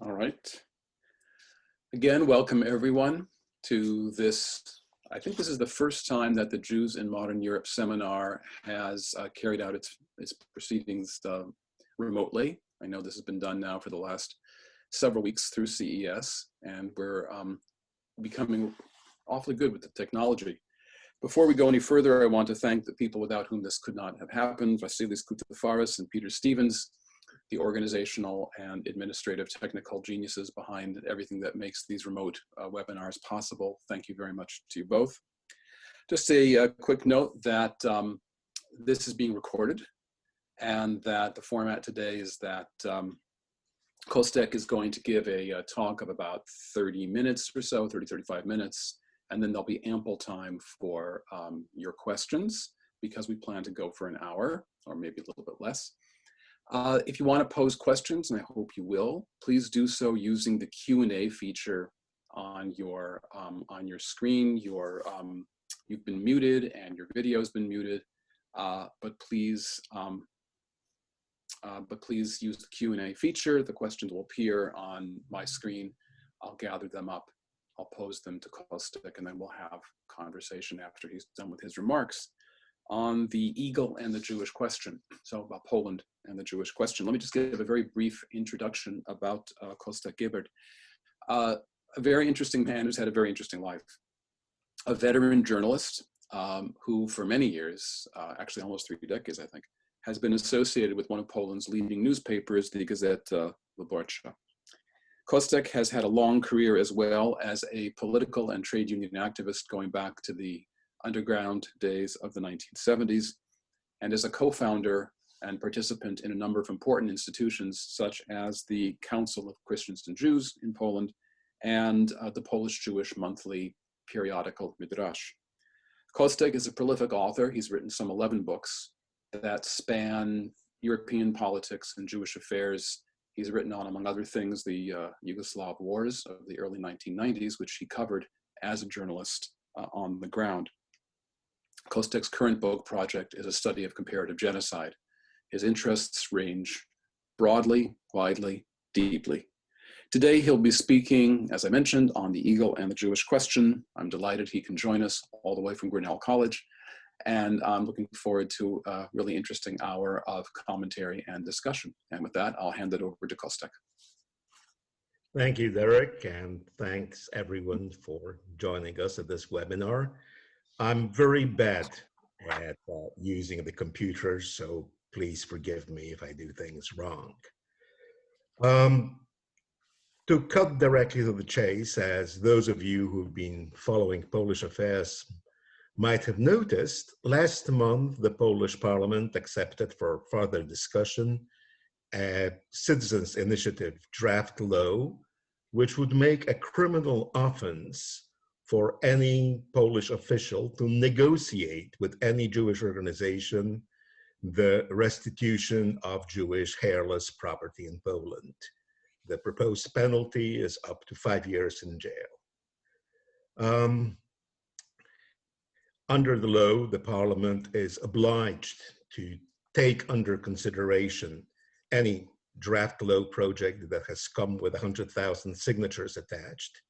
All right. Again, welcome everyone to this. I think this is the first time that the Jews in Modern Europe seminar has carried out its proceedings remotely. I know this has been done now for the last several weeks through CES, and we're becoming awfully good with the technology. Before we go any further, I want to thank the people without whom this could not have happened, Vasilis Koutafaris and Peter Stevens, the organizational and administrative technical geniuses behind everything that makes these remote webinars possible. Thank you very much to you both. Just a quick note that this is being recorded and that the format today is that Kostek is going to give a talk of about 30 minutes or so, 35 minutes, and then there'll be ample time for your questions because we plan to go for an hour or maybe a little bit less. If you want to pose questions, and I hope you will, please do so using the Q&A feature on your screen. You've been muted and your video's been muted, but please use the Q&A feature. The questions will appear on my screen. I'll gather them up, I'll pose them to Kostek, and then we'll have conversation after he's done with his remarks on the Eagle and the Jewish question, so about Poland and the Jewish question. Let me just give a very brief introduction about Kostek Gibert. A very interesting man who's had a very interesting life. A veteran journalist who for many years, actually almost 3 decades I think, has been associated with one of Poland's leading newspapers, the Gazeta Wyborcza. Kostek has had a long career as well as a political and trade union activist going back to the underground days of the 1970s, and is a co-founder and participant in a number of important institutions such as the Council of Christians and Jews in Poland and the Polish Jewish monthly periodical Midrash. Kostek is a prolific author. He's written some 11 books that span European politics and Jewish affairs. He's written on, among other things, the Yugoslav wars of the early 1990s, which he covered as a journalist on the ground. Kostek's current book project is a study of comparative genocide. His interests range broadly, widely, deeply. Today he'll be speaking, as I mentioned, on the Eagle and the Jewish question. I'm delighted he can join us all the way from Grinnell College, and I'm looking forward to a really interesting hour of commentary and discussion. And with that, I'll hand it over to Kostek. Thank you, Derek, and thanks everyone for joining us at this webinar. I'm very bad at using the computer, so please forgive me if I do things wrong. To cut directly to the chase, as those of you who've been following Polish affairs might have noticed, last month the Polish Parliament accepted for further discussion a citizens' initiative draft law, which would make a criminal offense for any Polish official to negotiate with any Jewish organization the restitution of Jewish hairless property in Poland. The proposed penalty is up to 5 years in jail. Under the law, the Parliament is obliged to take under consideration any draft law project that has come with 100,000 signatures attached,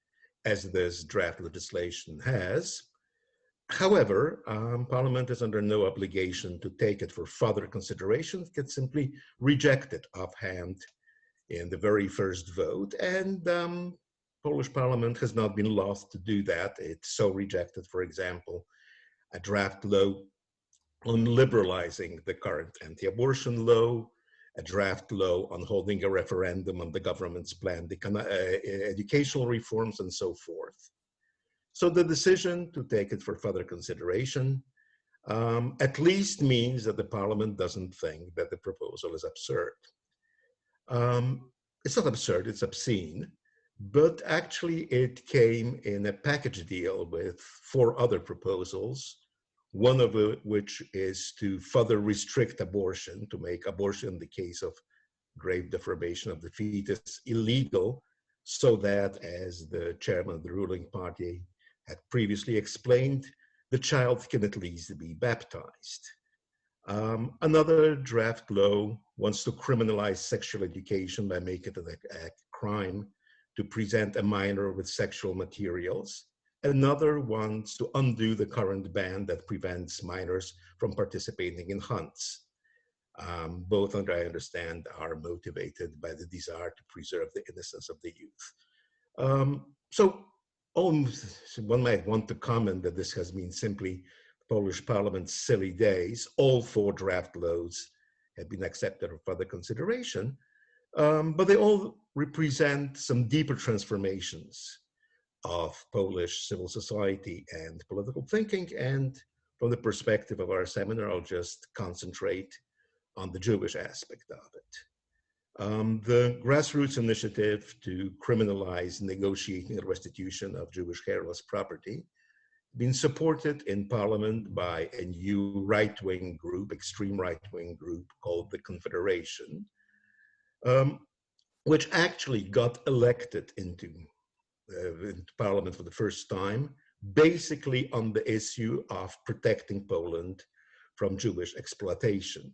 as this draft legislation has. However, Parliament is under no obligation to take it for further consideration. It can simply reject it offhand in the very first vote, and Polish Parliament has not been lost to do that. It so rejected, for example, a draft law on liberalizing the current anti-abortion law, a draft law on holding a referendum on the government's planned educational reforms, and so forth. So the decision to take it for further consideration at least means that the Parliament doesn't think that the proposal is absurd. It's not absurd, it's obscene, but actually it came in a package deal with 4 other proposals, one of which is to further restrict abortion, to make abortion in the case of grave deformation of the fetus illegal, so that, as the chairman of the ruling party had previously explained, the child can at least be baptized. Another draft law wants to criminalize sexual education by making it a crime to present a minor with sexual materials. Another wants to undo the current ban that prevents minors from participating in hunts. Both, I understand, are motivated by the desire to preserve the innocence of the youth. So one might want to comment that this has been simply Polish Parliament's silly days. All 4 draft laws have been accepted for further consideration, but they all represent some deeper transformations of Polish civil society and political thinking. And from the perspective of our seminar, I'll just concentrate on the Jewish aspect of it. The grassroots initiative to criminalize negotiating the restitution of Jewish hairless property been supported in Parliament by a new right-wing group, extreme right-wing group called the Confederation, which actually got elected into Parliament for the first time, basically on the issue of protecting Poland from Jewish exploitation.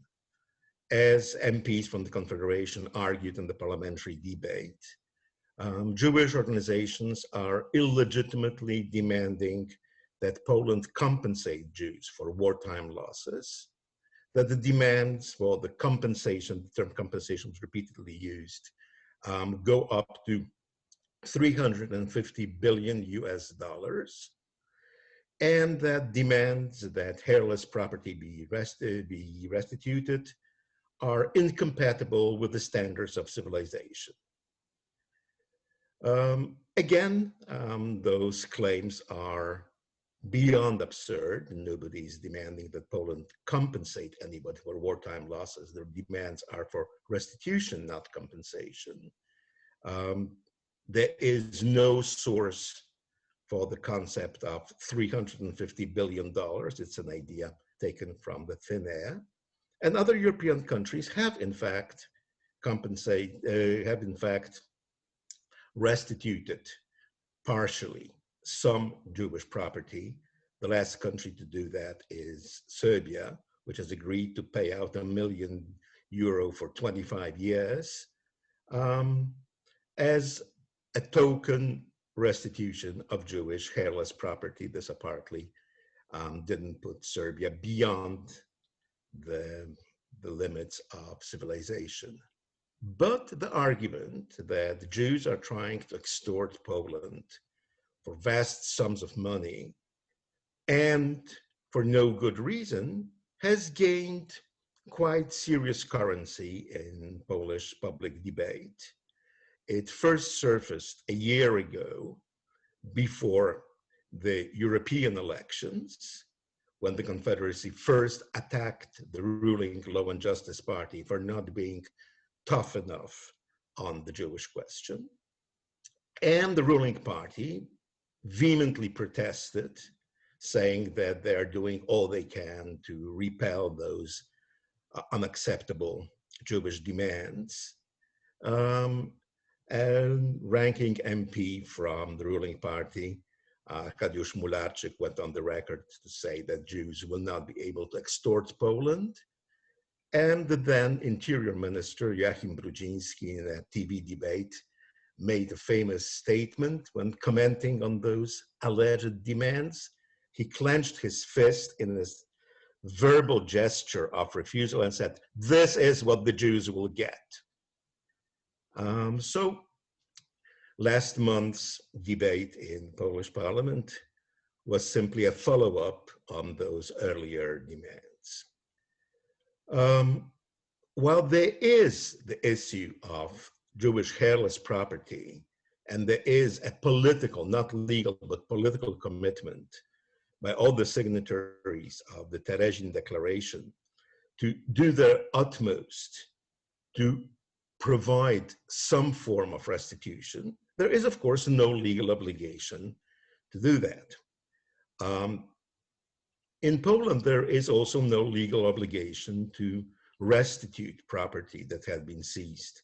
As MPs from the Confederation argued in the parliamentary debate, Jewish organizations are illegitimately demanding that Poland compensate Jews for wartime losses, that the demands for the compensation, the term compensation was repeatedly used, go up to 350 billion US dollars, and that demands that hairless property be restituted are incompatible with the standards of civilization. Again, those claims are beyond absurd. Nobody's demanding that Poland compensate anybody for wartime losses. Their demands are for restitution, not compensation. There is no source for the concept of $350 billion. It's an idea taken from the thin air. And other European countries have in fact restituted partially some Jewish property. The last country to do that is Serbia, which has agreed to pay out €1 million for 25 years as a token restitution of Jewish hairless property. This apparently didn't put Serbia beyond the limits of civilization. But the argument that the Jews are trying to extort Poland for vast sums of money and for no good reason has gained quite serious currency in Polish public debate. It first surfaced a year ago before the European elections, when the Confederacy first attacked the ruling Law and Justice Party for not being tough enough on the Jewish question. And the ruling party vehemently protested, saying that they're doing all they can to repel those unacceptable Jewish demands. And ranking MP from the ruling party, Arkadiusz Mularczyk, went on the record to say that Jews will not be able to extort Poland. And the then Interior Minister, Joachim Brudziński, in a TV debate, made a famous statement when commenting on those alleged demands. He clenched his fist in a verbal gesture of refusal and said, "This is what the Jews will get." So last month's debate in Polish Parliament was simply a follow-up on those earlier demands. While there is the issue of Jewish hairless property, and there is a political, not legal, but political commitment by all the signatories of the Terezin Declaration to do their utmost to provide some form of restitution, there is, of course, no legal obligation to do that. In Poland, there is also no legal obligation to restitute property that had been seized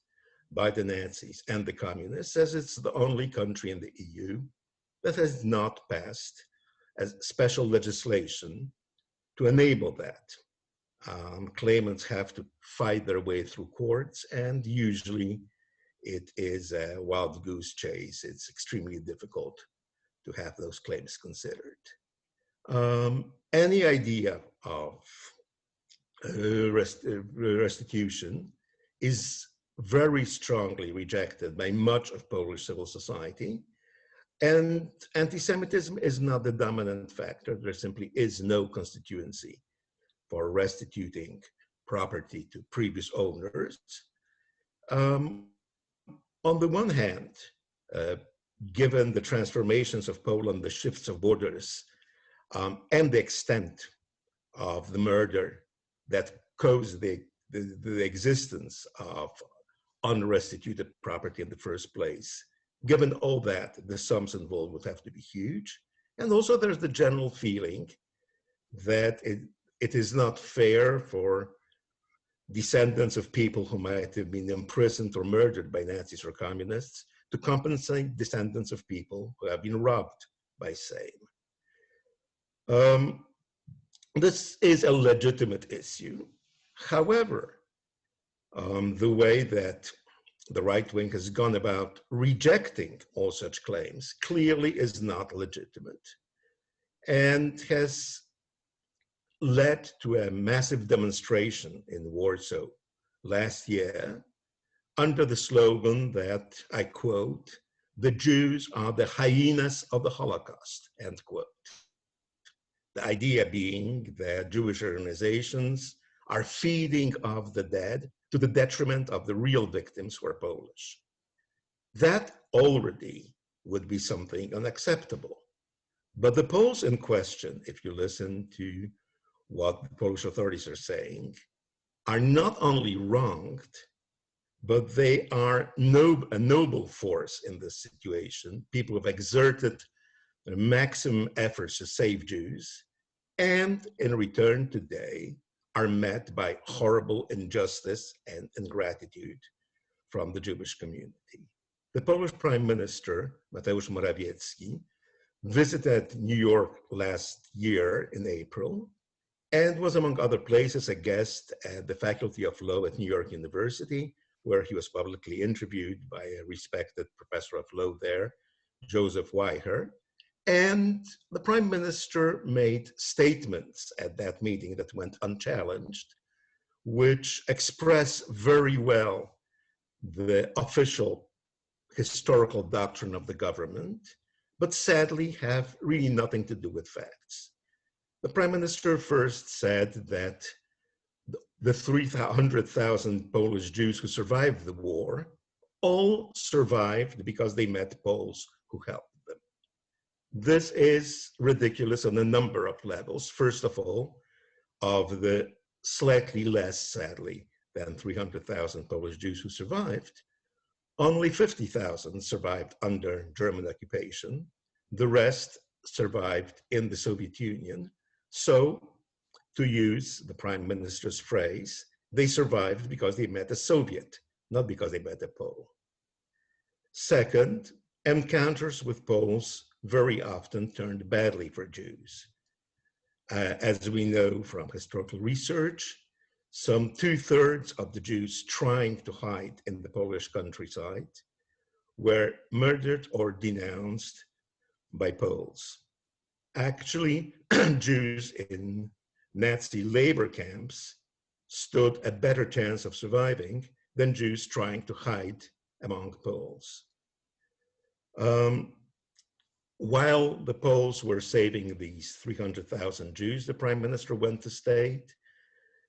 by the Nazis and the communists, as it's the only country in the EU that has not passed as special legislation to enable that. Claimants have to fight their way through courts, and usually it is a wild goose chase. It's extremely difficult to have those claims considered. Any idea of restitution is very strongly rejected by much of Polish civil society. And anti-Semitism is not the dominant factor. There simply is no constituency for restituting property to previous owners. On the one hand, given the transformations of Poland, the shifts of borders, and the extent of the murder that caused the existence of unrestituted property in the first place, given all that, the sums involved would have to be huge. And also there's the general feeling that it is not fair for descendants of people who might have been imprisoned or murdered by Nazis or communists to compensate descendants of people who have been robbed by same. This is a legitimate issue. However, the way that the right wing has gone about rejecting all such claims clearly is not legitimate and has led to a massive demonstration in Warsaw last year under the slogan that, I quote, "The Jews are the hyenas of the Holocaust," end quote. The idea being that Jewish organizations are feeding off the dead to the detriment of the real victims who are Polish. That already would be something unacceptable. But the Poles in question, if you listen to what the Polish authorities are saying, are not only wronged, but they are a noble force in this situation. People have exerted the maximum efforts to save Jews, and in return today are met by horrible injustice and ingratitude from the Jewish community. The Polish Prime Minister, Mateusz Morawiecki, visited New York last year in April and was, among other places, a guest at the Faculty of Law at New York University, where he was publicly interviewed by a respected professor of law there, Joseph Weiher. And the Prime Minister made statements at that meeting that went unchallenged, which express very well the official historical doctrine of the government, but sadly have really nothing to do with facts. The Prime Minister first said that the 300,000 Polish Jews who survived the war all survived because they met Poles who helped them. This is ridiculous on a number of levels. First of all, of the slightly less, sadly, than 300,000 Polish Jews who survived, only 50,000 survived under German occupation. The rest survived in the Soviet Union. So, to use the Prime Minister's phrase, they survived because they met a Soviet, not because they met a Pole. Second, encounters with Poles very often turned badly for Jews. As we know from historical research, some 2/3 of the Jews trying to hide in the Polish countryside were murdered or denounced by Poles. Actually, Jews in Nazi labor camps stood a better chance of surviving than Jews trying to hide among Poles. While the Poles were saving these 300,000 Jews, the Prime Minister went to state,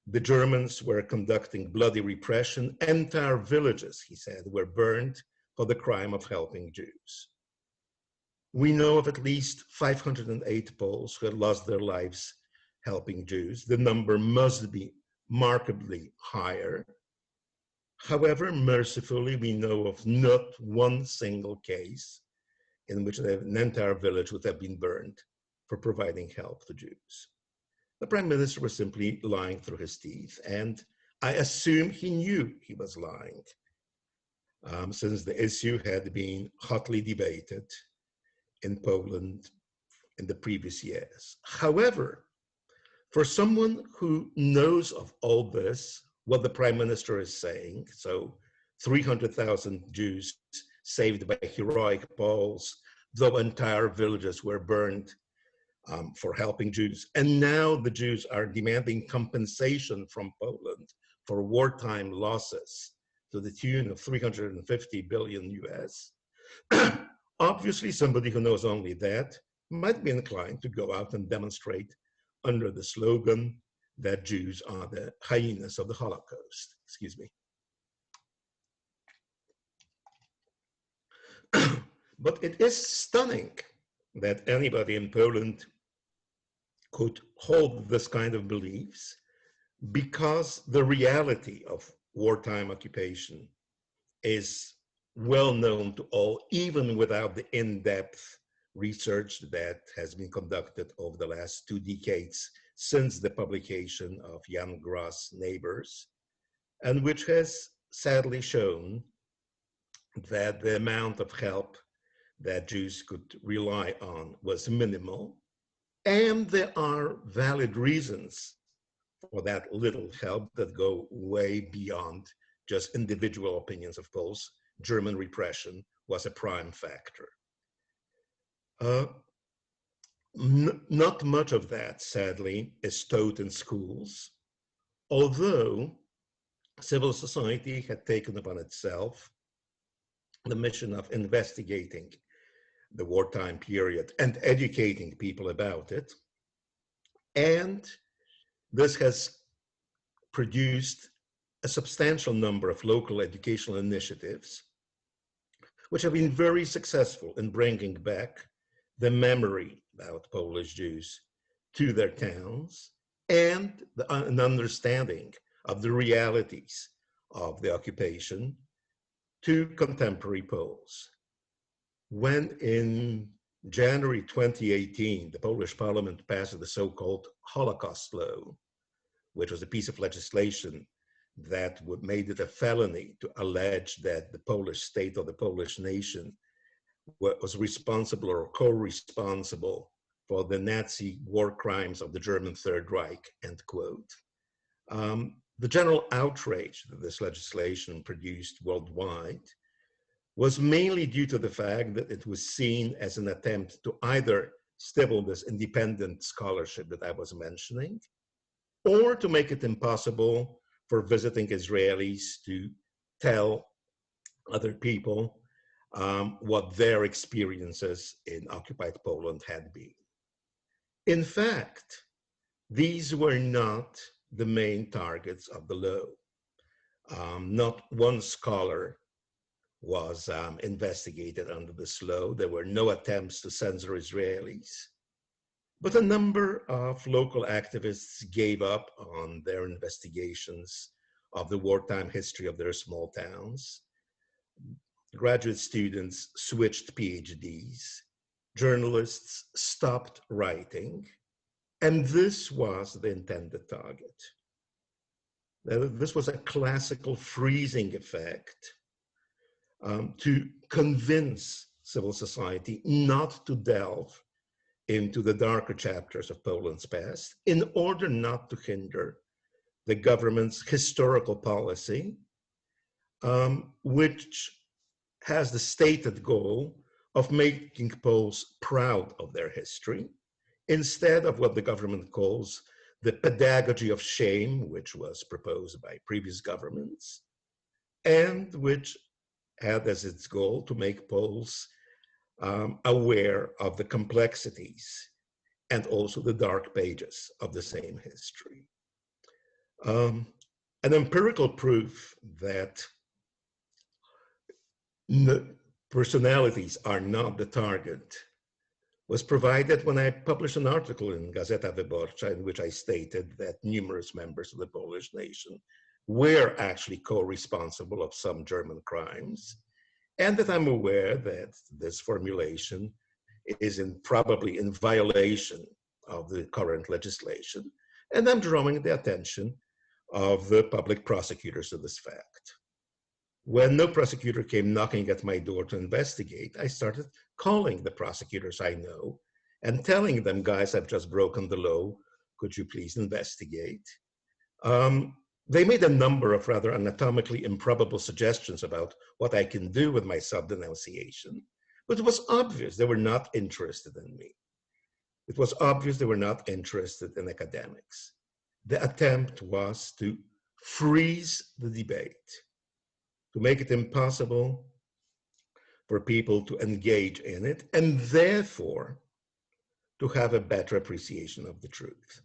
the Germans were conducting bloody repression. Entire villages, he said, were burned for the crime of helping Jews. We know of at least 508 Poles who had lost their lives helping Jews. The number must be markedly higher. However, mercifully, we know of not one single case in which an entire village would have been burned for providing help to Jews. The Prime Minister was simply lying through his teeth, and I assume he knew he was lying, since the issue had been hotly debated in Poland in the previous years. However, for someone who knows of all this, what the Prime Minister is saying, so 300,000 Jews saved by heroic Poles, though entire villages were burned for helping Jews. And now the Jews are demanding compensation from Poland for wartime losses to the tune of 350 billion US. Obviously, somebody who knows only that might be inclined to go out and demonstrate under the slogan that Jews are the hyenas of the Holocaust. Excuse me. But it is stunning that anybody in Poland could hold this kind of beliefs, because the reality of wartime occupation is well known to all, even without the in-depth research that has been conducted over the last 2 decades since the publication of Jan Gross' Neighbors, and which has sadly shown that the amount of help that Jews could rely on was minimal. And there are valid reasons for that little help that go way beyond just individual opinions of Poles. German repression was a prime factor. Not much of that, sadly, is taught in schools, although civil society had taken upon itself the mission of investigating the wartime period and educating people about it. And this has produced a substantial number of local educational initiatives, which have been very successful in bringing back the memory about Polish Jews to their towns and an understanding of the realities of the occupation to contemporary Poles. When in January 2018, the Polish parliament passed the so-called Holocaust law, which was a piece of legislation that made it a felony to allege that the Polish state or the Polish nation was responsible or co-responsible for the Nazi war crimes of the German Third Reich, end quote. The general outrage that this legislation produced worldwide was mainly due to the fact that it was seen as an attempt to either stifle this independent scholarship that I was mentioning, or to make it impossible for visiting Israelis to tell other people what their experiences in occupied Poland had been. In fact, these were not the main targets of the law. Not one scholar was investigated under this law. There were no attempts to censor Israelis. But a number of local activists gave up on their investigations of the wartime history of their small towns. Graduate students switched PhDs. Journalists stopped writing. And this was the intended target. This was a classical freezing effect to convince civil society not to delve into the darker chapters of Poland's past in order not to hinder the government's historical policy, which has the stated goal of making Poles proud of their history, instead of what the government calls the pedagogy of shame, which was proposed by previous governments, and which had as its goal to make Poles aware of the complexities and also the dark pages of the same history. An empirical proof that personalities are not the target was provided when I published an article in Gazeta Wyborcza in which I stated that numerous members of the Polish nation were actually co-responsible of some German crimes, and that I'm aware that this formulation is probably in violation of the current legislation, and I'm drawing the attention of the public prosecutors to this fact. When no prosecutor came knocking at my door to investigate, I started calling the prosecutors I know and telling them, guys, I've just broken the law. Could you please investigate? They made a number of rather anatomically improbable suggestions about what I can do with my self-denunciation, but it was obvious they were not interested in me. It was obvious they were not interested in academics. The attempt was to freeze the debate, to make it impossible for people to engage in it, and therefore to have a better appreciation of the truth.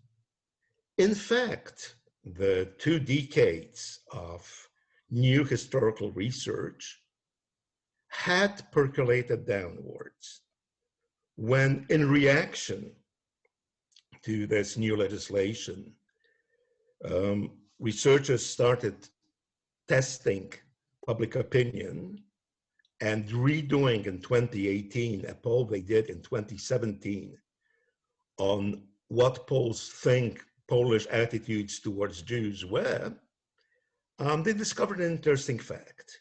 In fact, the 2 decades of new historical research had percolated downwards when, in reaction to this new legislation, researchers started testing public opinion and redoing in 2018 a poll they did in 2017 on what Poles think Polish attitudes towards Jews were. They discovered an interesting fact.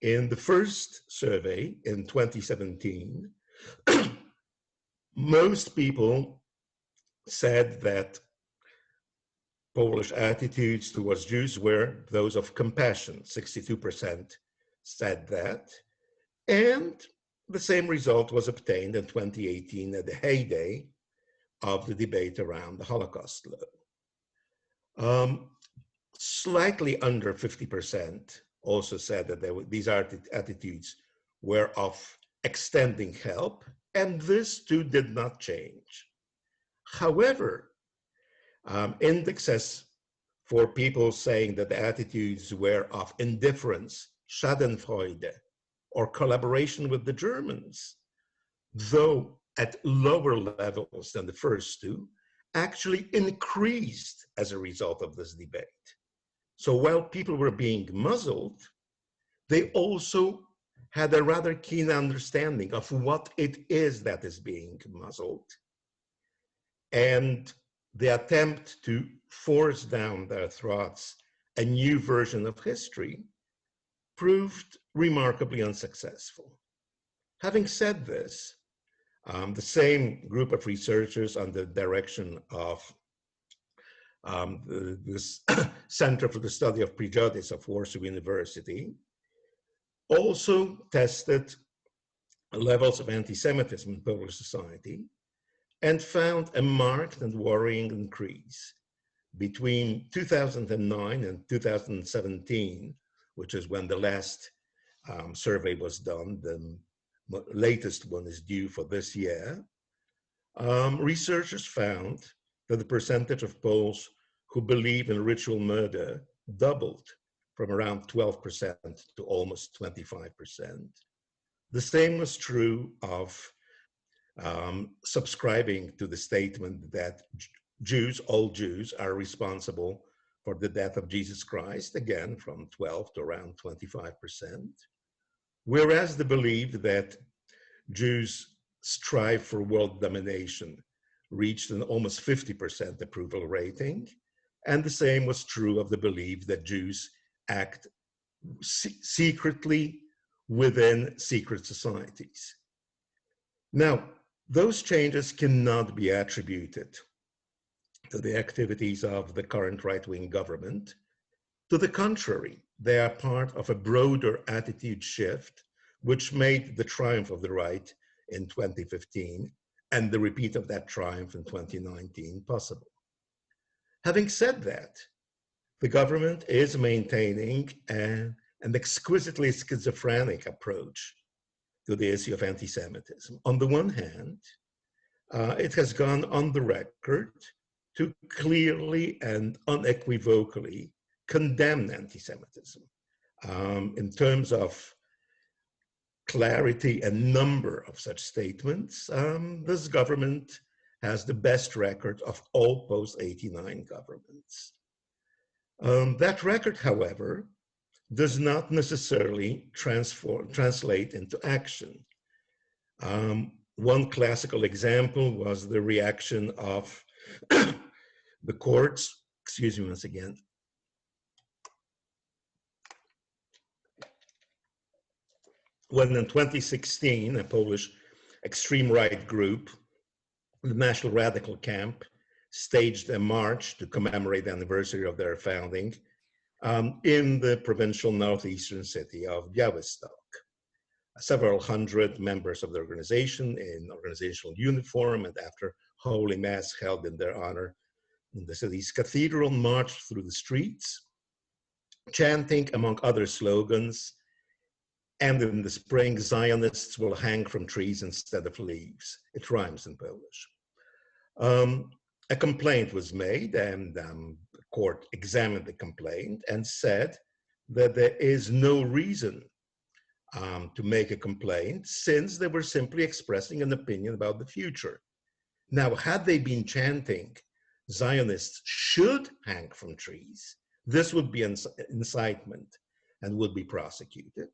In the first survey in 2017, most people said that Polish attitudes towards Jews were those of compassion. 62% said that. And the same result was obtained in 2018 at the heyday of the debate around the Holocaust law. Slightly under 50% also said that these attitudes were of extending help, and this too did not change. However, indexes for people saying that the attitudes were of indifference, Schadenfreude, or collaboration with the Germans, though at lower levels than the first two, actually increased as a result of this debate. So while people were being muzzled, they also had a rather keen understanding of what it is that is being muzzled. And the attempt to force down their throats a new version of history proved remarkably unsuccessful. Having said this, the same group of researchers under the direction of this Center for the Study of Prejudice of Warsaw University also tested levels of anti-Semitism in Polish society and found a marked and worrying increase between 2009 and 2017, which is when the last survey was done. The latest one is due for this year. Researchers found that the percentage of Poles who believe in ritual murder doubled from around 12% to almost 25%. The same was true of subscribing to the statement that Jews, all Jews, are responsible for the death of Jesus Christ, again, from 12 to around 25%. Whereas the belief that Jews strive for world domination reached an almost 50% approval rating, and the same was true of the belief that Jews act secretly within secret societies. Now, those changes cannot be attributed to the activities of the current right-wing government. To the contrary, they are part of a broader attitude shift, which made the triumph of the right in 2015 and the repeat of that triumph in 2019 possible. Having said that, the government is maintaining an exquisitely schizophrenic approach to the issue of anti-Semitism. On the one hand, it has gone on the record to clearly and unequivocally condemn anti-Semitism. In terms of clarity and number of such statements, this government has the best record of all post-89 governments. That record, however, does not necessarily translate into action. One classical example was the reaction of the courts, excuse me once again, when in 2016, a Polish extreme right group, the National Radical Camp, staged a march to commemorate the anniversary of their founding in the provincial northeastern city of Białystok. Several hundred members of the organization in organizational uniform and after Holy Mass held in their honor in the city's cathedral marched through the streets, chanting, among other slogans, "And in the spring, Zionists will hang from trees instead of leaves." It rhymes in Polish. A complaint was made, and the court examined the complaint and said that there is no reason to make a complaint, since they were simply expressing an opinion about the future. Now, had they been chanting, "Zionists should hang from trees," this would be incitement and would be prosecuted.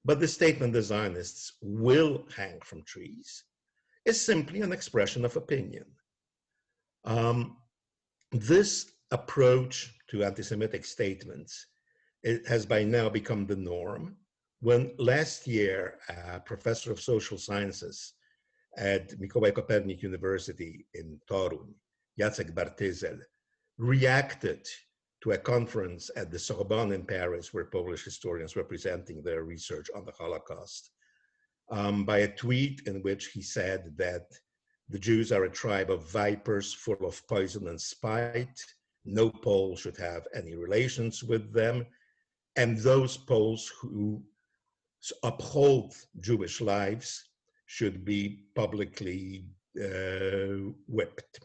But the statement, "the Zionists will hang from trees," is simply an expression of opinion. This approach to anti-Semitic statements, it has by now become the norm. When last year, a professor of social sciences at Mikołaj Kopernik University in Toruń, Jacek Bartyzel, reacted to a conference at the Sorbonne in Paris, where Polish historians were presenting their research on the Holocaust, by a tweet in which he said that the Jews are a tribe of vipers full of poison and spite. No Pole should have any relations with them. And those Poles who uphold Jewish lives should be publicly whipped.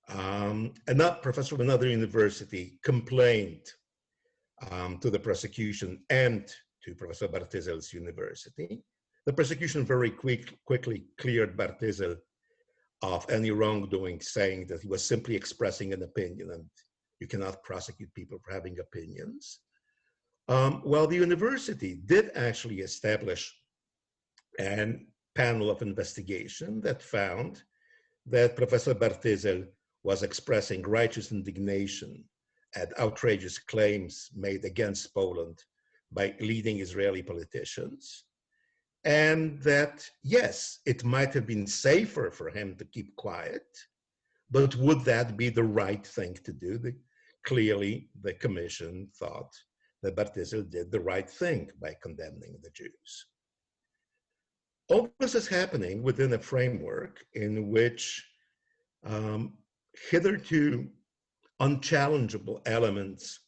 Another professor of another university complained to the prosecution and to Professor Bartyzel's university. The prosecution very quickly cleared Bartyzel of any wrongdoing, saying that he was simply expressing an opinion, and you cannot prosecute people for having opinions. Well, the university did actually establish a panel of investigation that found that Professor Bartyzel was expressing righteous indignation at outrageous claims made against Poland by leading Israeli politicians, and that, yes, it might have been safer for him to keep quiet, but would that be the right thing to do? Clearly, the commission thought that Bartyzel did the right thing by condemning the Jews. All this is happening within a framework in which hitherto unchallengeable elements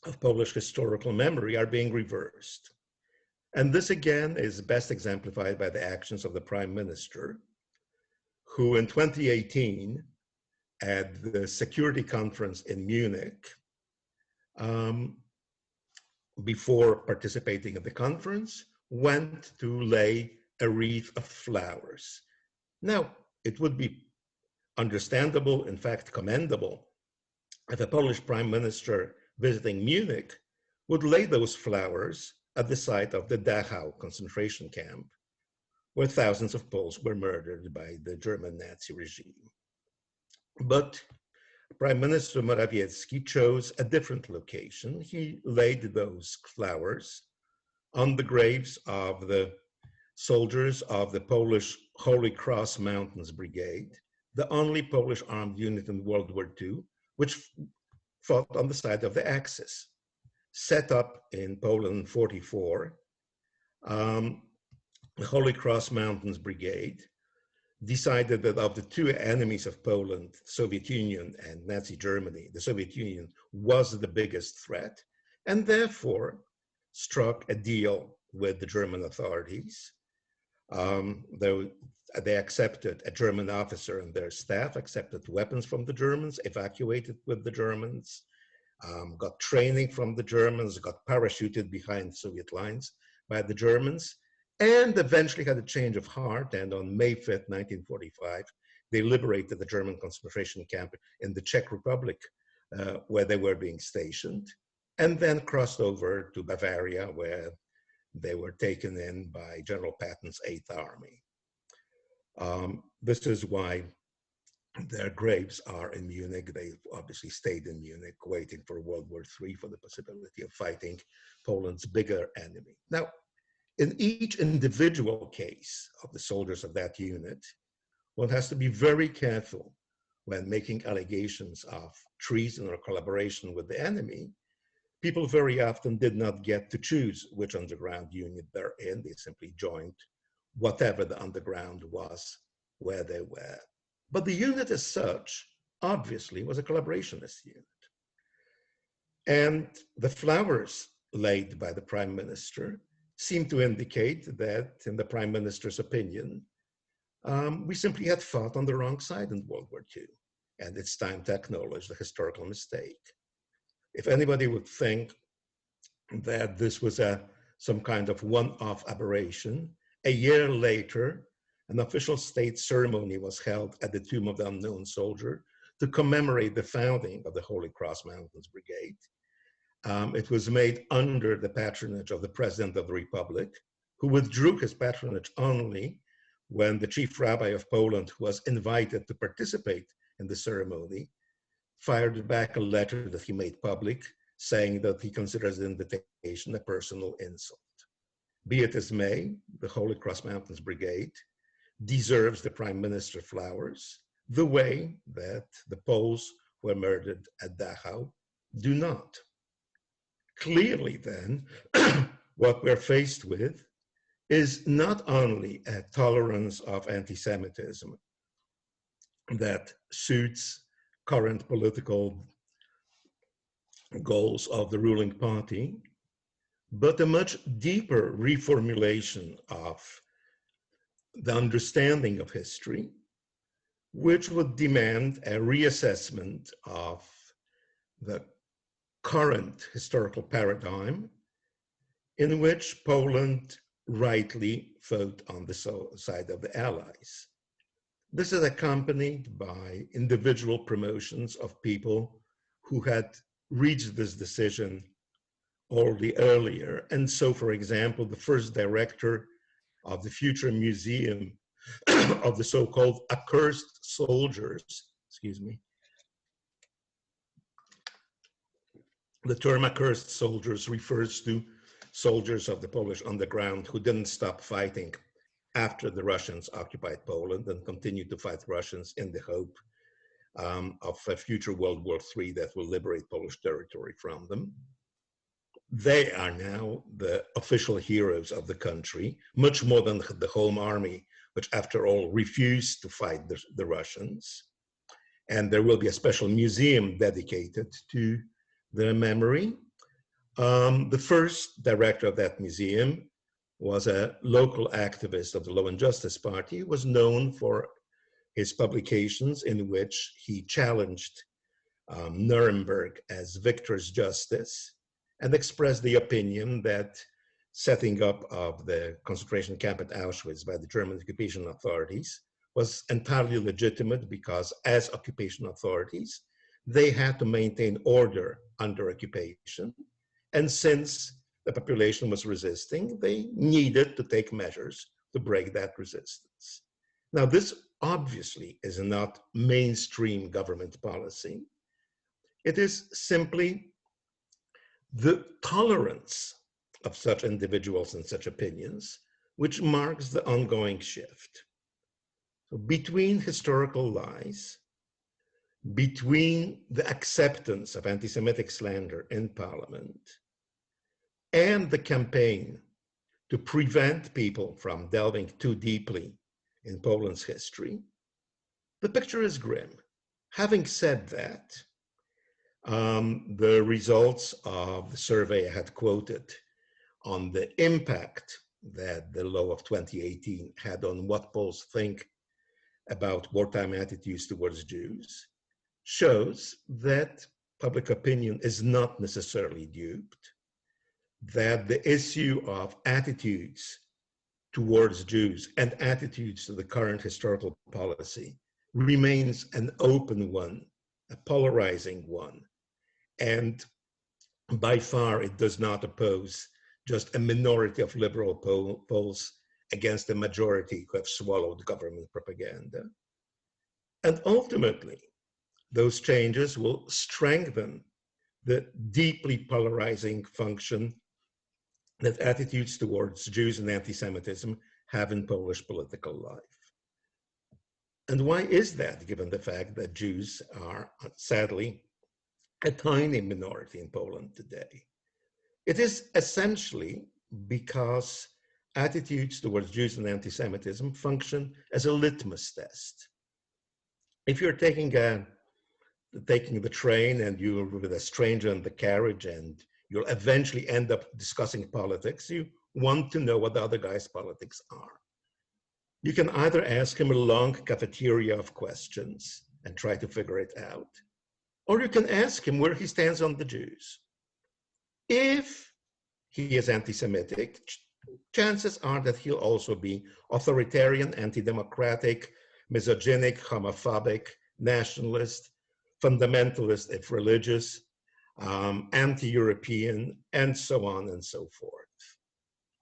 of Polish historical memory are being reversed. And this again is best exemplified by the actions of the Prime Minister, who in 2018, at the Security Conference in Munich, before participating in the conference, went to lay a wreath of flowers. Now, it would be understandable, in fact commendable, if a Polish Prime Minister visiting Munich would lay those flowers at the site of the Dachau concentration camp, where thousands of Poles were murdered by the German Nazi regime. But Prime Minister Morawiecki chose a different location. He laid those flowers on the graves of the soldiers of the Polish Holy Cross Mountains Brigade, the only Polish armed unit in World War II, which fought on the side of the Axis. Set up in Poland in 1944, the Holy Cross Mountains Brigade decided that of the two enemies of Poland, Soviet Union and Nazi Germany, the Soviet Union was the biggest threat, and therefore struck a deal with the German authorities. They accepted, a German officer and their staff accepted weapons from the Germans, evacuated with the Germans, got training from the Germans, got parachuted behind Soviet lines by the Germans, and eventually had a change of heart. And on May 5th, 1945, they liberated the German concentration camp in the Czech Republic, where they were being stationed, and then crossed over to Bavaria, where they were taken in by General Patton's 8th Army. This is why their graves are in Munich. They obviously stayed in Munich, waiting for World War III, for the possibility of fighting Poland's bigger enemy. Now, in each individual case of the soldiers of that unit, one has to be very careful when making allegations of treason or collaboration with the enemy, people very often did not get to choose which underground unit they're in. They simply joined whatever the underground was where they were. But the unit as such, obviously, was a collaborationist unit. And the flowers laid by the prime minister seem to indicate that, in the prime minister's opinion, we simply had fought on the wrong side in World War II. And it's time to acknowledge the historical mistake. If anybody would think that this was some kind of one-off aberration, a year later, an official state ceremony was held at the Tomb of the Unknown Soldier to commemorate the founding of the Holy Cross Mountains Brigade. It was made under the patronage of the President of the Republic, who withdrew his patronage only when the chief rabbi of Poland, who was invited to participate in the ceremony, fired back a letter that he made public, saying that he considers the invitation a personal insult. Be it as may, the Holy Cross Mountains Brigade deserves the Prime Minister flowers the way that the Poles who were murdered at Dachau do not. Clearly then, what we're faced with is not only a tolerance of anti-Semitism that suits current political goals of the ruling party, but a much deeper reformulation of the understanding of history, which would demand a reassessment of the current historical paradigm in which Poland rightly fought on the side of the Allies. This is accompanied by individual promotions of people who had reached this decision already earlier. And so, for example, the first director of the future museum of the so-called accursed soldiers, excuse me. The term accursed soldiers refers to soldiers of the Polish underground who didn't stop fighting after the Russians occupied Poland and continued to fight Russians in the hope of a future World War III that will liberate Polish territory from them. They are now the official heroes of the country, much more than the Home Army, which after all refused to fight the Russians. And there will be a special museum dedicated to their memory. The first director of that museum was a local activist of the Law and Justice Party, who was known for his publications in which he challenged Nuremberg as victor's justice and expressed the opinion that setting up of the concentration camp at Auschwitz by the German occupation authorities was entirely legitimate because as occupation authorities, they had to maintain order under occupation. And since the population was resisting, they needed to take measures to break that resistance. Now, this obviously is not mainstream government policy. It is simply the tolerance of such individuals and such opinions, which marks the ongoing shift. So between historical lies, between the acceptance of anti-Semitic slander in Parliament, and the campaign to prevent people from delving too deeply in Poland's history, the picture is grim. Having said that, the results of the survey I had quoted on the impact that the law of 2018 had on what Poles think about wartime attitudes towards Jews shows that public opinion is not necessarily duped, that the issue of attitudes towards Jews and attitudes to the current historical policy remains an open one, a polarizing one. And by far, it does not oppose just a minority of liberal Poles against a majority who have swallowed government propaganda. And ultimately, those changes will strengthen the deeply polarizing function that attitudes towards Jews and anti-Semitism have in Polish political life. And why is that, given the fact that Jews are, sadly, a tiny minority in Poland today? It is essentially because attitudes towards Jews and anti-Semitism function as a litmus test. If you're taking the train and you're with a stranger in the carriage and you'll eventually end up discussing politics, you want to know what the other guy's politics are. You can either ask him a long cafeteria of questions and try to figure it out, or you can ask him where he stands on the Jews. If he is anti-Semitic, chances are that he'll also be authoritarian, anti-democratic, misogynic, homophobic, nationalist, fundamentalist if religious, anti-European, and so on and so forth.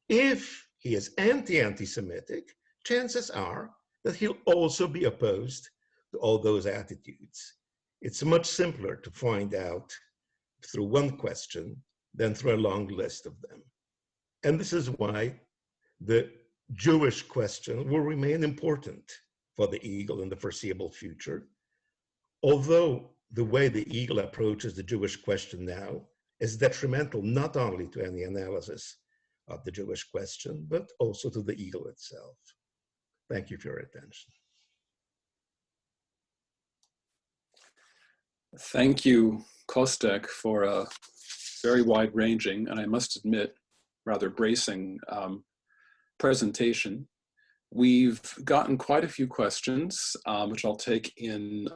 If he is anti-Semitic, chances are that he'll also be opposed to all those attitudes. It's much simpler to find out through one question than through a long list of them. And this is why the Jewish question will remain important for the Eagle in the foreseeable future, although the way the Eagle approaches the Jewish question now is detrimental not only to any analysis of the Jewish question, but also to the Eagle itself. Thank you for your attention. Thank you, Kostek, for a very wide-ranging, and I must admit, rather bracing presentation. We've gotten quite a few questions, which I'll take in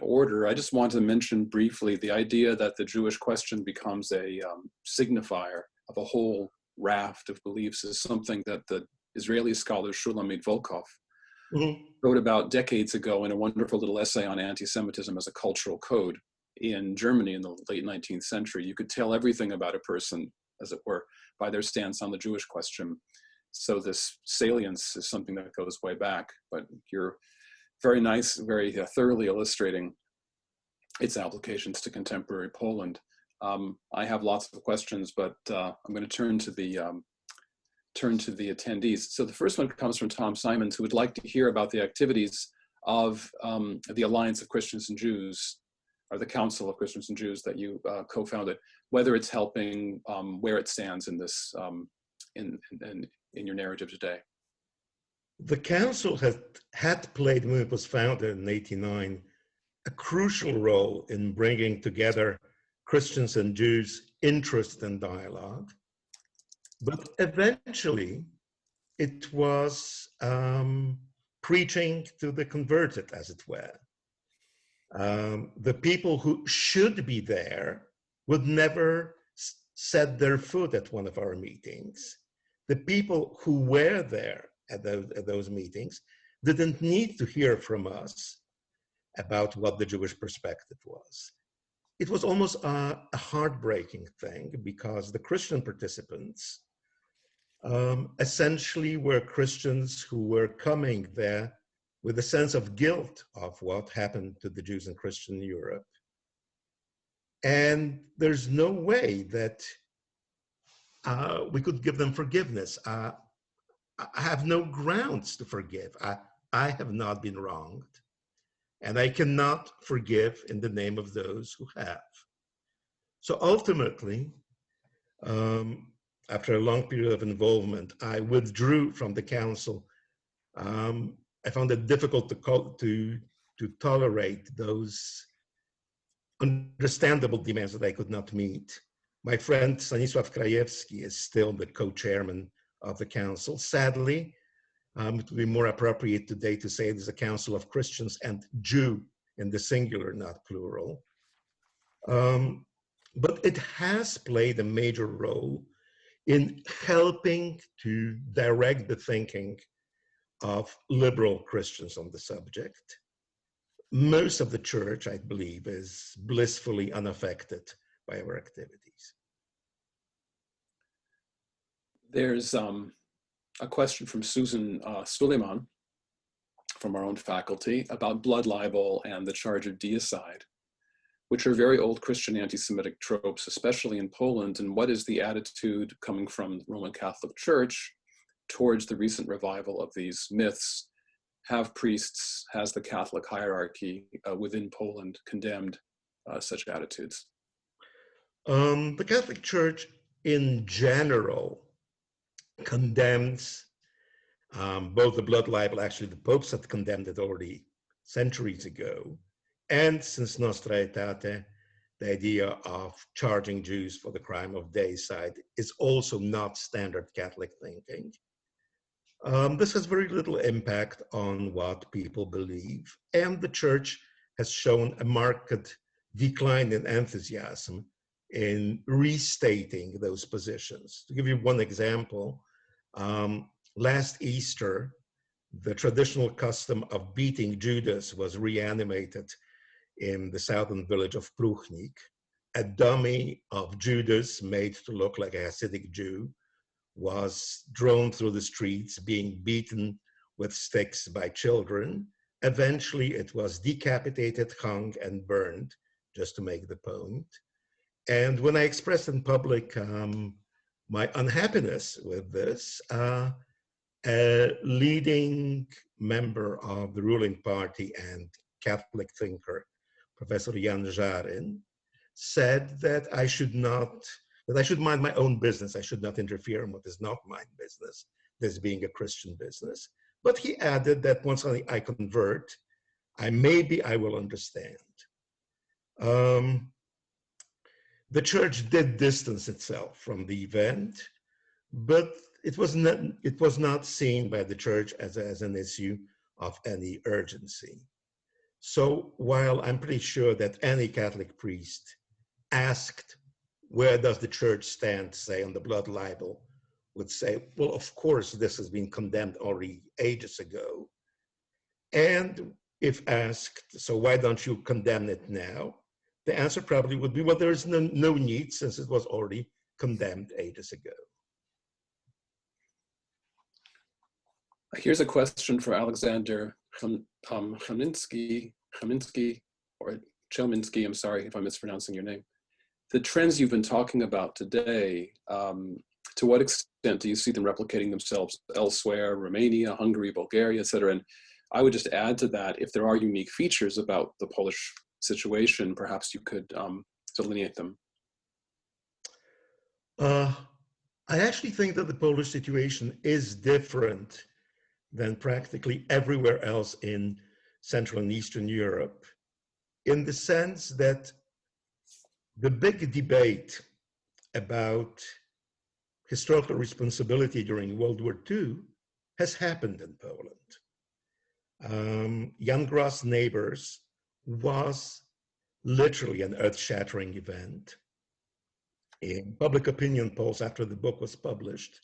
order. I just want to mention briefly the idea that the Jewish question becomes a signifier of a whole raft of beliefs is something that the Israeli scholar Shulamit Volkov wrote about decades ago in a wonderful little essay on anti-Semitism as a cultural code in Germany in the late 19th century. You could tell everything about a person, as it were, by their stance on the Jewish question. So this salience is something that goes way back, but you're very nice, very thoroughly illustrating its applications to contemporary Poland. I have lots of questions, but I'm going to turn to the attendees. So the first one comes from Tom Simons, who would like to hear about the activities of the Alliance of Christians and Jews, or the Council of Christians and Jews that you co-founded, whether it's helping, where it stands in this, in your narrative today. The council had played, when it was founded in 1989, a crucial role in bringing together Christians and Jews' interest in dialogue. But eventually, it was preaching to the converted, as it were. The people who should be there would never set their foot at one of our meetings. The people who were there at those meetings didn't need to hear from us about what the Jewish perspective was. It was almost a heartbreaking thing, because the Christian participants essentially were Christians who were coming there with a sense of guilt of what happened to the Jews and Christians in Europe. And there's no way that we could give them forgiveness. I have no grounds to forgive. I have not been wronged, and I cannot forgive in the name of those who have. So ultimately, after a long period of involvement, I withdrew from the council. I found it difficult to tolerate those understandable demands that I could not meet. My friend Stanisław Krajewski is still the co-chairman of the council. Sadly, it would be more appropriate today to say it is a council of Christians and Jew in the singular, not plural. But it has played a major role in helping to direct the thinking of liberal Christians on the subject. Most of the church, I believe, is blissfully unaffected by our activities. There's a question from Susan Suleiman from our own faculty about blood libel and the charge of deicide, which are very old Christian anti-Semitic tropes, especially in Poland. And what is the attitude coming from the Roman Catholic Church towards the recent revival of these myths? Have priests, has the Catholic hierarchy within Poland condemned such attitudes? The Catholic Church in general condemns both the blood libel, actually the popes had condemned it already centuries ago, and since Nostra Aetate, the idea of charging Jews for the crime of deicide is also not standard Catholic thinking. This has very little impact on what people believe, and the church has shown a marked decline in enthusiasm in restating those positions. To give you one example, last Easter, the traditional custom of beating Judas was reanimated in the southern village of Pruchnik. A dummy of Judas made to look like a Hasidic Jew was drawn through the streets, being beaten with sticks by children. Eventually, it was decapitated, hung, and burned, just to make the point. And when I expressed in public my unhappiness with this, a leading member of the ruling party and Catholic thinker, Professor Jan Jarin, said that I should mind my own business. I should not interfere in what is not my business, this being a Christian business. But he added that once I convert, maybe I will understand. The church did distance itself from the event, but it was not seen by the church as an issue of any urgency. So while I'm pretty sure that any Catholic priest asked, where does the church stand, say, on the blood libel, would say, well, of course, this has been condemned already ages ago. And if asked, so why don't you condemn it now? The answer probably would be, well, there is no need since it was already condemned ages ago. Here's a question for Alexander Chaminsky, or Chelminsky, I'm sorry if I'm mispronouncing your name. The trends you've been talking about today, to what extent do you see them replicating themselves elsewhere, Romania, Hungary, Bulgaria, et cetera? And I would just add to that, if there are unique features about the Polish situation, perhaps you could delineate them. I actually think that the Polish situation is different than practically everywhere else in Central and Eastern Europe, in the sense that the big debate about historical responsibility during World War II has happened in Poland. Jan Grass' Neighbors was literally an earth-shattering event. In public opinion polls after the book was published,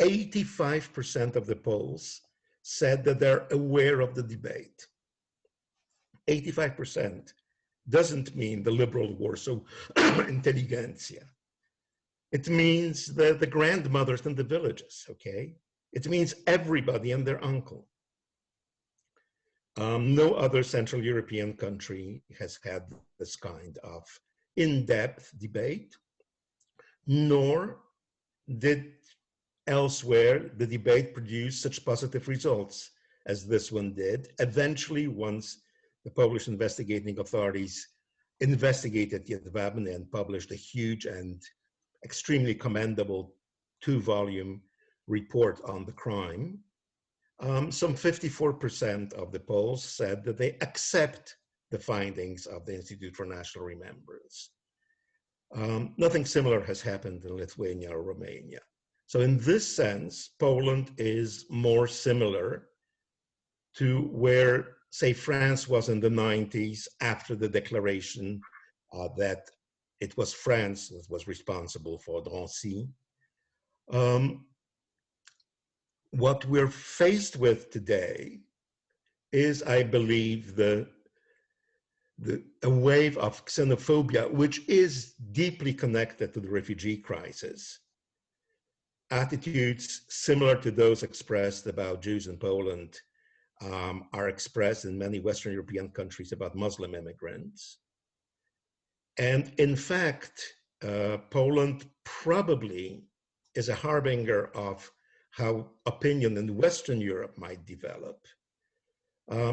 85% of the polls said that they're aware of the debate. 85% doesn't mean the liberal Warsaw intelligentsia. It means the grandmothers in the villages, okay? It means everybody and their uncle. No other Central European country has had this kind of in-depth debate, nor did elsewhere the debate produce such positive results as this one did. Eventually, once the Polish investigating authorities investigated Jedwabne and published a huge and extremely commendable 2-volume report on the crime, some 54% of the polls said that they accept the findings of the Institute for National Remembrance. Nothing similar has happened in Lithuania or Romania. So in this sense, Poland is more similar to where, say, France was in the 90s after the declaration that it was France that was responsible for Drancy. What we're faced with today is, I believe, a wave of xenophobia, which is deeply connected to the refugee crisis. Attitudes similar to those expressed about Jews in Poland are expressed in many Western European countries about Muslim immigrants. And in fact, Poland probably is a harbinger of how opinion in Western Europe might develop,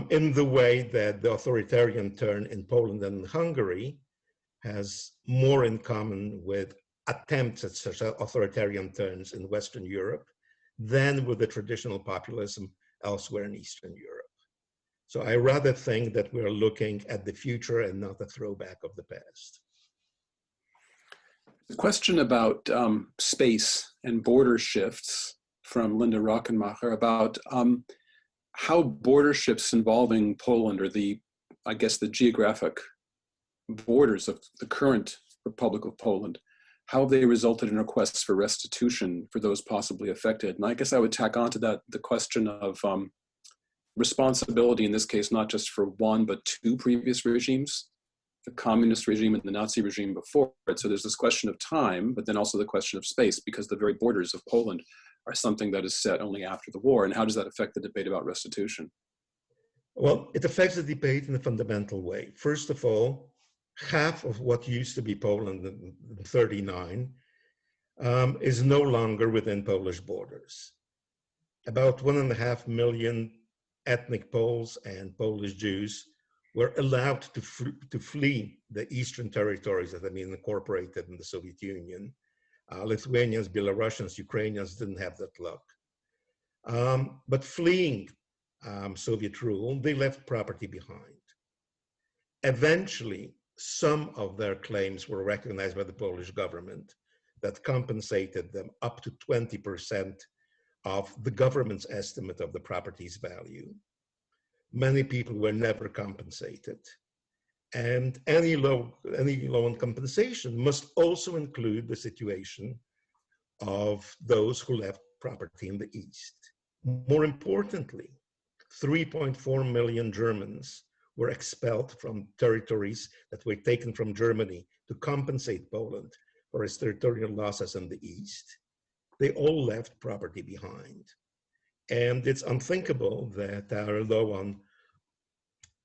in the way that the authoritarian turn in Poland and Hungary has more in common with attempts at such authoritarian turns in Western Europe than with the traditional populism elsewhere in Eastern Europe. So I rather think that we're looking at the future and not a throwback of the past. The question about space and border shifts from Linda Rockenmacher about how border shifts involving Poland, or I guess the geographic borders of the current Republic of Poland, how have they resulted in requests for restitution for those possibly affected? And I guess I would tack onto that the question of responsibility in this case, not just for one, but two previous regimes, the communist regime and the Nazi regime before it. So there's this question of time, but then also the question of space, because the very borders of Poland are something that is set only after the war. And how does that affect the debate about restitution? Well, it affects the debate in a fundamental way. First of all, half of what used to be Poland in 1939 is no longer within Polish borders. About 1.5 million ethnic Poles and Polish Jews were allowed to flee the eastern territories that had been incorporated in the Soviet Union. Lithuanians, Belarusians, Ukrainians didn't have that luck. But fleeing Soviet rule, they left property behind. Eventually, some of their claims were recognized by the Polish government that compensated them up to 20% of the government's estimate of the property's value. Many people were never compensated. And any loan compensation must also include the situation of those who left property in the East. More importantly, 3.4 million Germans were expelled from territories that were taken from Germany to compensate Poland for its territorial losses in the East. They all left property behind. And it's unthinkable that our law on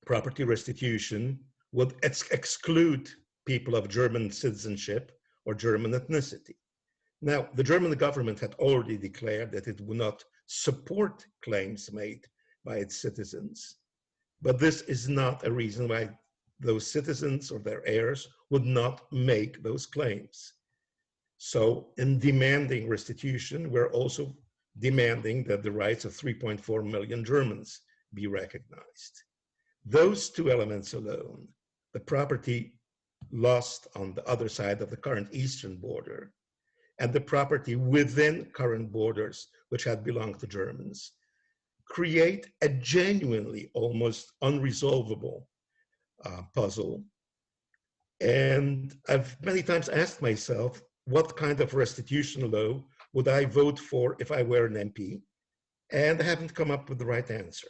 property restitution would exclude people of German citizenship or German ethnicity. Now, the German government had already declared that it would not support claims made by its citizens, but this is not a reason why those citizens or their heirs would not make those claims. So in demanding restitution, we're also demanding that the rights of 3.4 million Germans be recognized. Those two elements alone, the property lost on the other side of the current eastern border and the property within current borders, which had belonged to Germans, create a genuinely almost unresolvable puzzle. And I've many times asked myself, what kind of restitution law would I vote for if I were an MP? And I haven't come up with the right answer.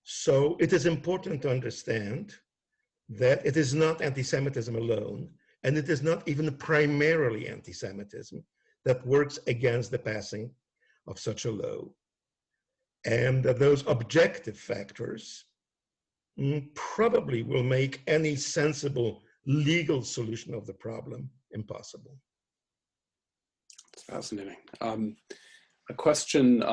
So it is important to understand that it is not anti-Semitism alone, and it is not even primarily anti-Semitism that works against the passing of such a law. And that those objective factors probably will make any sensible legal solution of the problem impossible. It's fascinating. A question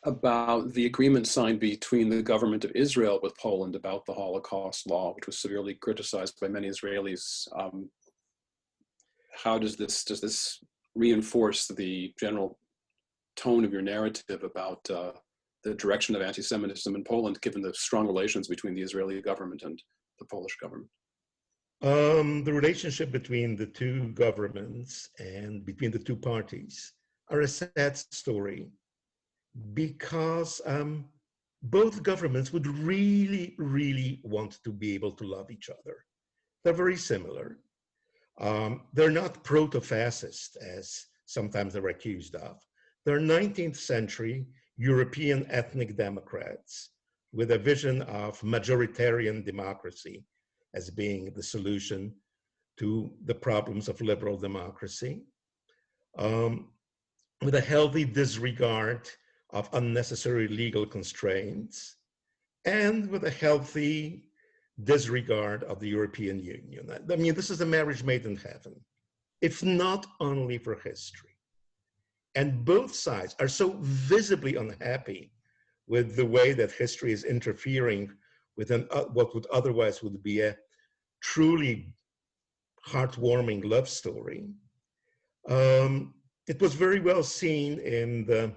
about the agreement signed between the government of Israel with Poland about the Holocaust law, which was severely criticized by many Israelis. How does this reinforce the general tone of your narrative about the direction of anti-Semitism in Poland, given the strong relations between the Israeli government and the Polish government? The relationship between the two governments and between the two parties are a sad story, because both governments would really, really want to be able to love each other. They're very similar. They're not proto-fascist, as sometimes they're accused of. They're 19th century European ethnic democrats with a vision of majoritarian democracy as being the solution to the problems of liberal democracy, with a healthy disregard of unnecessary legal constraints, and with a healthy disregard of the European Union. I mean, this is a marriage made in heaven, if not only for history. And both sides are so visibly unhappy with the way that history is interfering with what would otherwise would be a truly heartwarming love story. It was very well seen in the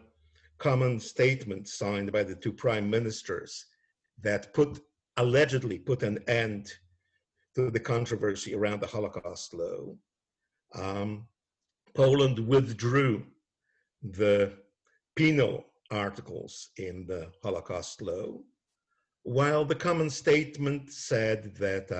common statement signed by the two prime ministers that allegedly put an end to the controversy around the Holocaust law. Poland withdrew the penal articles in the Holocaust law, while the common statement said that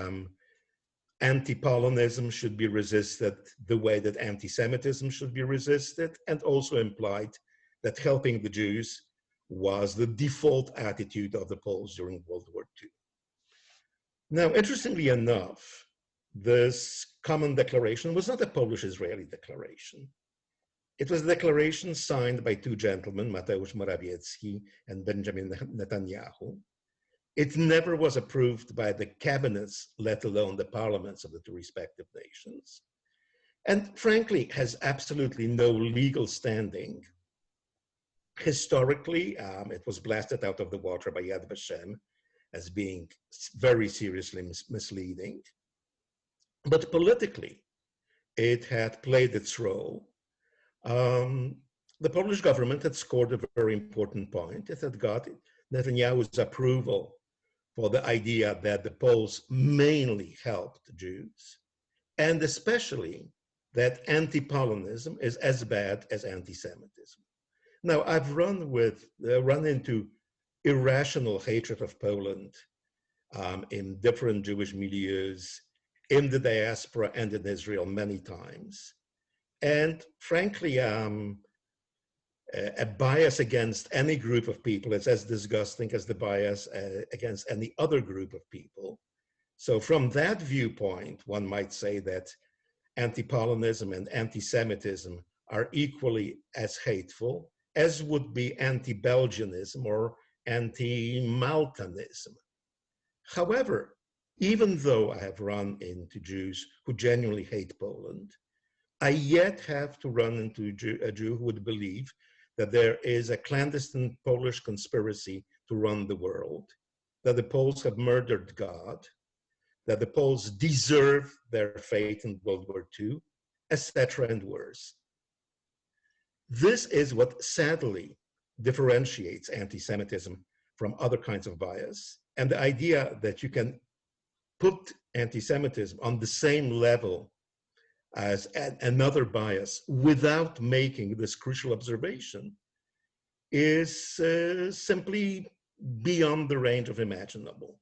anti-Polonism should be resisted the way that anti-Semitism should be resisted, and also implied that helping the Jews was the default attitude of the Poles during World War II. Now, interestingly enough, this common declaration was not a Polish-Israeli declaration. It was a declaration signed by two gentlemen, Mateusz Morawiecki and Benjamin Netanyahu. It never was approved by the cabinets, let alone the parliaments of the two respective nations, and frankly has absolutely no legal standing. Historically, it was blasted out of the water by Yad Vashem as being very seriously misleading. But politically, it had played its role. The Polish government had scored a very important point. It had got Netanyahu's approval for the idea that the Poles mainly helped Jews, and especially that anti-Polonism is as bad as anti-Semitism. Now, I've run into irrational hatred of Poland in different Jewish milieus, in the diaspora and in Israel many times. And frankly, a bias against any group of people is as disgusting as the bias against any other group of people. So from that viewpoint, one might say that anti-Polonism and anti-Semitism are equally as hateful as would be anti-Belgianism or anti-Maltanism. However, even though I have run into Jews who genuinely hate Poland, I yet have to run into a Jew who would believe that there is a clandestine Polish conspiracy to run the world, that the Poles have murdered God, that the Poles deserve their fate in World War II, etc. and worse. This is what sadly differentiates anti-Semitism from other kinds of bias, and the idea that you can put anti-Semitism on the same level as another bias without making this crucial observation is simply beyond the range of imaginable.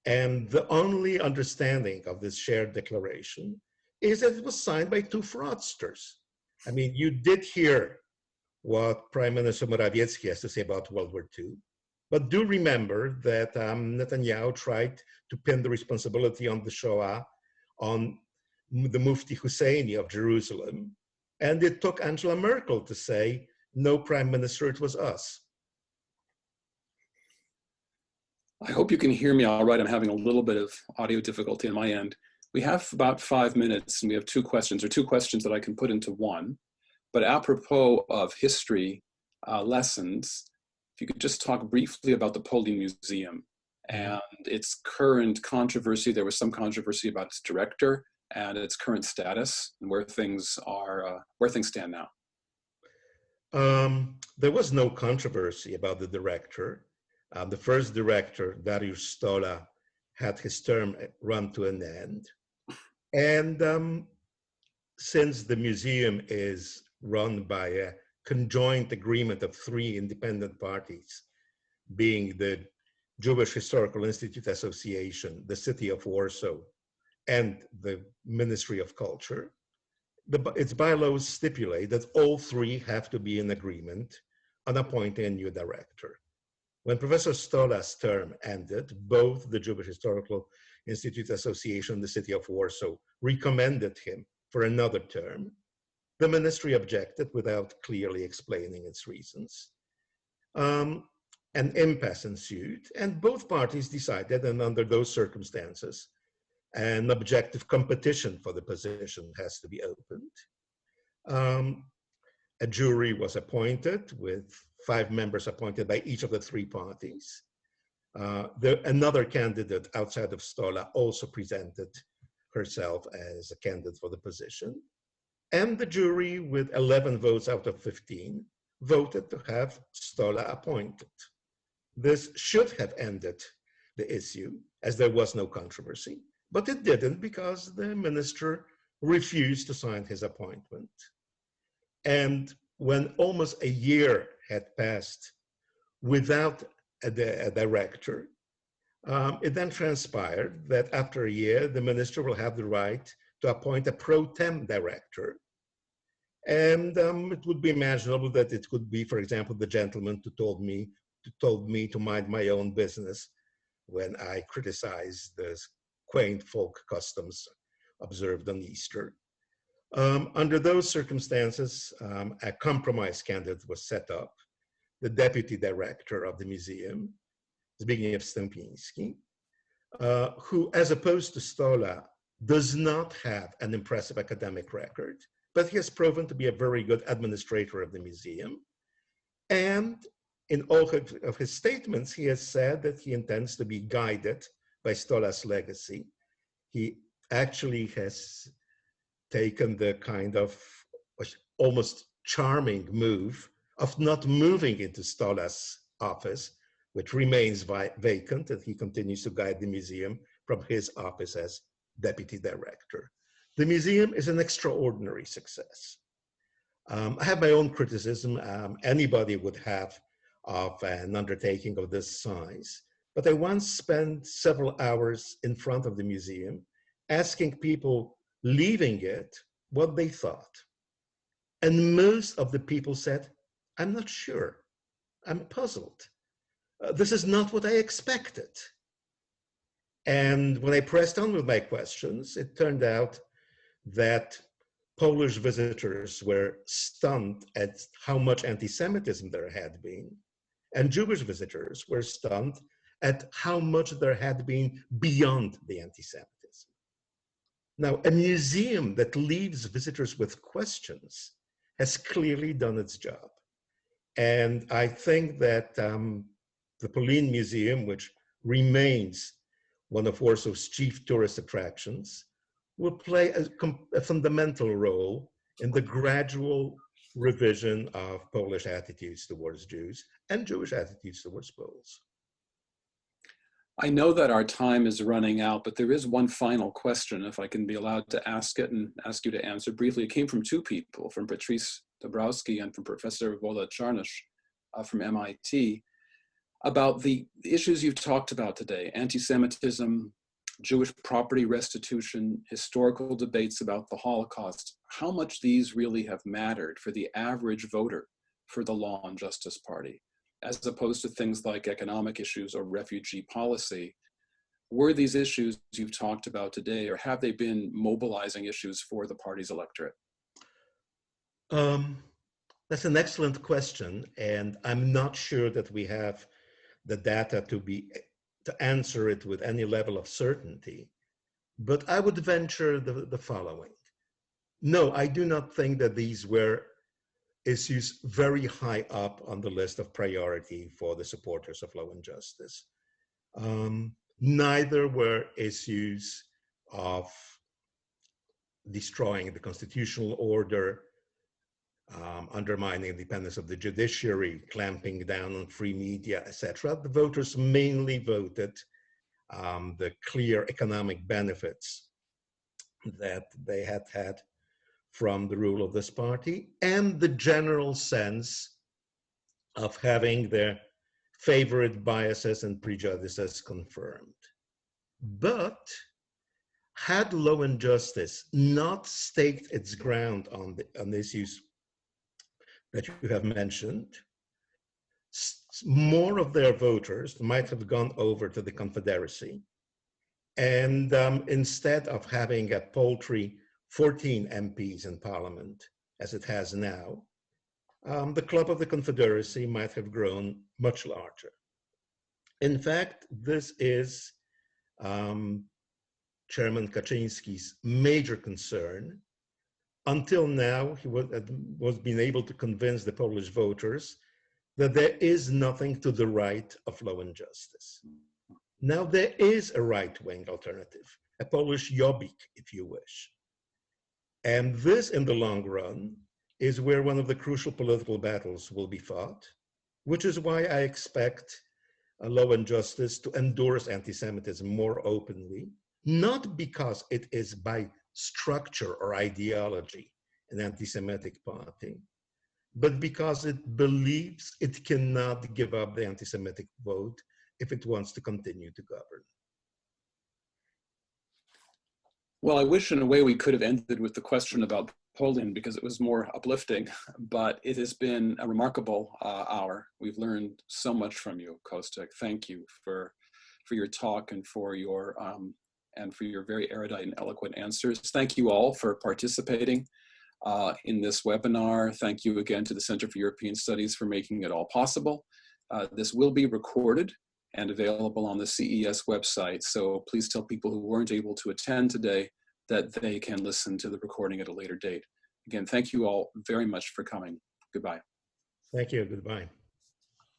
And the only understanding of this shared declaration is that it was signed by two fraudsters. I mean, you did hear what Prime Minister Morawiecki has to say about World War II, but do remember that Netanyahu tried to pin the responsibility on the Shoah on the Mufti Husseini of Jerusalem, and it took Angela Merkel to say, no, Prime Minister, it was us. I hope you can hear me all right. I'm having a little bit of audio difficulty on my end. We have about 5 minutes and we have two questions that I can put into one. But apropos of history lessons, if you could just talk briefly about the Polin Museum and its current controversy. There was some controversy about its director and its current status and where things are, where things stand now. There was no controversy about the director. The first director, Dariusz Stola, had his term run to an end. And since the museum is run by a conjoint agreement of 3 independent parties, being the Jewish Historical Institute Association, the City of Warsaw, and the Ministry of Culture, its bylaws stipulate that all 3 have to be in agreement on appointing a new director. When Professor Stola's term ended, both the Jewish Historical Institute Association and the City of Warsaw recommended him for another term. The ministry objected without clearly explaining its reasons. An impasse ensued, and both parties decided, and under those circumstances, an objective competition for the position has to be opened. A jury was appointed with 5 members appointed by each of the 3 parties. Another candidate outside of Stola also presented herself as a candidate for the position. And the jury, with 11 votes out of 15, voted to have Stolla appointed. This should have ended the issue, as there was no controversy, but it didn't because the minister refused to sign his appointment. And when almost a year had passed without a director, it then transpired that after a year, the minister will have the right to appoint a pro tem director. And it would be imaginable that it could be, for example, the gentleman who told me to mind my own business when I criticized the quaint folk customs observed on Easter. Under those circumstances, a compromise candidate was set up, the deputy director of the museum, Zbigniew Stępiński, who, as opposed to Stolla, does not have an impressive academic record, but he has proven to be a very good administrator of the museum. And in all of his statements, he has said that he intends to be guided by Stolla's legacy. He actually has taken the kind of almost charming move of not moving into Stolla's office, which remains vacant, and he continues to guide the museum from his office as deputy director. The museum is an extraordinary success. I have my own criticism anybody would have of an undertaking of this size, but I once spent several hours in front of the museum asking people leaving it what they thought. And most of the people said, I'm not sure, I'm puzzled. This is not what I expected. And when I pressed on with my questions, it turned out that Polish visitors were stunned at how much anti-Semitism there had been, and Jewish visitors were stunned at how much there had been beyond the anti-Semitism. Now, a museum that leaves visitors with questions has clearly done its job. And I think that the Polin Museum, which remains one of Warsaw's chief tourist attractions, will play a fundamental role in the gradual revision of Polish attitudes towards Jews and Jewish attitudes towards Poles. I know that our time is running out, but there is one final question, if I can be allowed to ask it and ask you to answer briefly. It came from two people, from Patrice Dabrowski and from Professor Wola Czarnusz from MIT, about the issues you've talked about today: anti-Semitism, Jewish property restitution, historical debates about the Holocaust, how much these really have mattered for the average voter for the Law and Justice Party, as opposed to things like economic issues or refugee policy. Were these issues you've talked about today, or have they been mobilizing issues for the party's electorate? That's an excellent question, and I'm not sure that we have the data to answer it with any level of certainty, but I would venture the following. No, I do not think that these were issues very high up on the list of priority for the supporters of Law and Justice. Neither were issues of destroying the constitutional order, undermining the independence of the judiciary, clamping down on free media, etc. The voters mainly voted the clear economic benefits that they had had from the rule of this party and the general sense of having their favorite biases and prejudices confirmed. But had Law and Justice not staked its ground on issues that you have mentioned, more of their voters might have gone over to the Confederacy. And instead of having a paltry 14 MPs in Parliament, as it has now, the Club of the Confederacy might have grown much larger. In fact, this is Chairman Kaczyński's major concern. Until now, he was being able to convince the Polish voters that there is nothing to the right of Law and Justice. Now there is a right-wing alternative. a Polish Jobbik, if you wish. And this, in the long run, is where one of the crucial political battles will be fought, which is why I expect Law and Justice to endorse anti-Semitism more openly, not because it is by structure or ideology an anti-Semitic party, but because it believes it cannot give up the anti-Semitic vote if it wants to continue to govern. Well, I wish in a way we could have ended with the question about Poland because it was more uplifting, but it has been a remarkable hour. We've learned so much from you, Kostek. Thank you for your talk and for your very erudite and eloquent answers. Thank you all for participating in this webinar. Thank you again to the Center for European Studies for making it all possible. This will be recorded and available on the CES website. So please tell people who weren't able to attend today that they can listen to the recording at a later date. Again, thank you all very much for coming. Goodbye. Thank you. Goodbye.